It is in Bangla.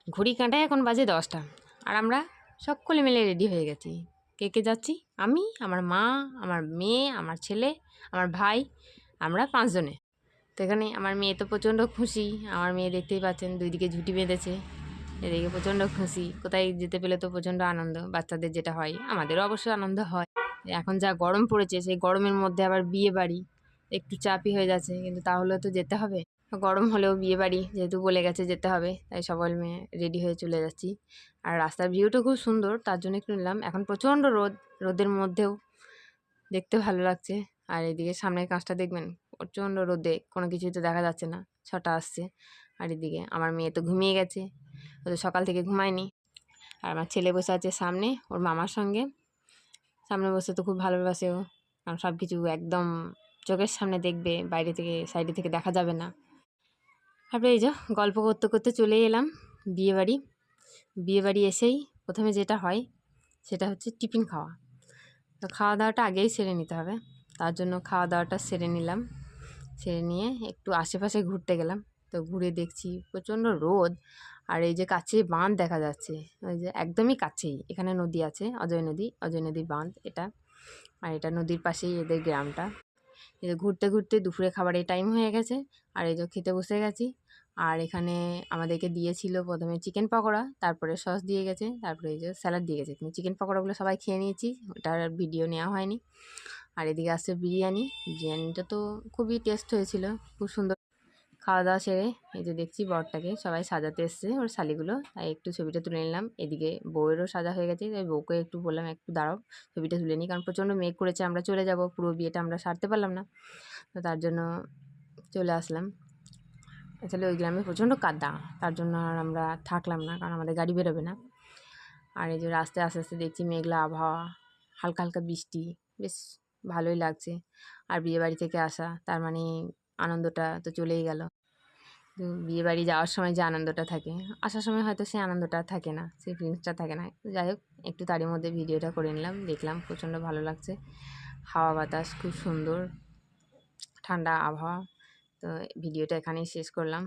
ঘড়ি কাঁটায় এখন বাজে 10টা, আর আমরা সকলে মিলে রেডি হয়ে গেছি। কে কে যাচ্ছি? আমি, আমার মা, আমার মেয়ে, আমার ছেলে, আমার ভাই, আমরা 5 জনে। তো এখানে আমার মেয়ে তো প্রচণ্ড খুশি। আমার মেয়ে দেখতেই পাচ্ছেন 2 দিকে ঝুঁটি বেঁধেছে, এদিকে প্রচণ্ড খুশি। কোথায় যেতে পেলে তো প্রচণ্ড আনন্দ, বাচ্চাদের যেটা হয়, আমাদেরও অবশ্যই আনন্দ হয়। এখন যা গরম পড়েছে, সেই গরমের মধ্যে আবার বিয়ে বাড়ি, একটু চাপই হয়ে যাচ্ছে, কিন্তু তাহলেও তো যেতে হবে। গরম হলেও বিয়ে বাড়ি যেহেতু বলে গেছে যেতে হবে, তাই সবাই মেয়ে রেডি হয়ে চলে যাচ্ছি। আর রাস্তার ভিউটা খুব সুন্দর, তার জন্য একটু নিলাম। এখন প্রচণ্ড রোদ, রোদের মধ্যেও দেখতে ভালো লাগছে। আর এদিকে সামনের কাঁচটা দেখবেন, প্রচণ্ড রোদে কোনো কিছুই তো দেখা যাচ্ছে না, ছটা আসছে। আর এদিকে আমার মেয়ে তো ঘুমিয়ে গেছে, ও তো সকাল থেকে ঘুমায়নি। আর আমার ছেলে বসে আছে সামনে ওর মামার সঙ্গে, সামনে বসে তো খুব ভালোবাসে ও, কারণ সব কিছু একদম চোখের সামনে দেখবে, বাইরে থেকে সাইডে থেকে দেখা যাবে না। তারপরে এই যে গল্প করতে করতে চলে এলাম বিয়েবাড়ি। বিয়েবাড়ি এসেই প্রথমে যেটা হয় সেটা হচ্ছে টিফিন খাওয়া। তো খাওয়া দাওয়াটা আগেই সেরে নিতে হবে, তার জন্য খাওয়া দাওয়াটা সেরে নিলাম। সেরে নিয়ে একটু আশেপাশে ঘুরতে গেলাম। তো ঘুরে দেখছি প্রচণ্ড রোদ, আর এই যে কাছে বাঁধ দেখা যাচ্ছে, ওই যে একদমই কাছেই এখানে নদী আছে, অজয় নদী, অজয় নদীর বাঁধ এটা। আর এটা নদীর পাশেই এদের গ্রামটা। এই যে ঘুরতে ঘুরতে দুপুরে খাবারের টাইম হয়ে গেছে, আর এই যে খেতে বসে গেছি। আর এখানে আমাদেরকে দিয়েছিল প্রথমে চিকেন পকোড়া, তারপরে সস দিয়ে গেছে, তারপরে এই যে স্যালাড দিয়ে গেছে। কিন্তু চিকেন পকোড়াগুলো সবাই খেয়ে নিয়েছি, ওটার ভিডিও নেওয়া হয়নি। আর এদিকে আসছে বিরিয়ানি। বিরিয়ানিটা তো খুবই টেস্ট হয়েছিল, খুব সুন্দর। খাওয়া দাওয়া সেরে এই যে দেখছি বরটাকে সবাই সাজাতে এসছে, ওর শালিগুলো, তাই একটু ছবিটা তুলে নিলাম। এদিকে বউয়েরও সাজা হয়ে গেছে, তাই বউকে একটু বললাম একটু দাঁড়াও, ছবিটা তুলে নিই, কারণ প্রচণ্ড মেঘ করেছে, আমরা চলে যাব, পুরো বিয়েটা আমরা সারতে পারলাম না। তো তার জন্য চলে আসলাম। আসলে ওই গ্রামে প্রচণ্ড কাদা, তার জন্য আর আমরা থাকলাম না, কারণ আমাদের গাড়ি বেরোবে না। আর এই যে রাস্তায় আস্তে আস্তে দেখছি মেঘলা আবহাওয়া, হালকা হালকা বৃষ্টি, বেশ ভালোই লাগছে। আর বিয়েবাড়ি থেকে আসা, তার মানে আনন্দটা তো চলেই গেল। তো বিয়েবাড়ি যাওয়ার সময় যে আনন্দটা থাকে, আসার সময় হয়তো সেই আনন্দটা থাকে না, সেই ফিলিংসটা থাকে না। তো যাই হোক, একটু তারই মধ্যে ভিডিওটা করে নিলাম, দেখলাম প্রচণ্ড ভালো লাগছে। হাওয়া বাতাস খুব সুন্দর, ঠান্ডা আবহাওয়া। তো ভিডিওটা এখানেই শেষ করলাম।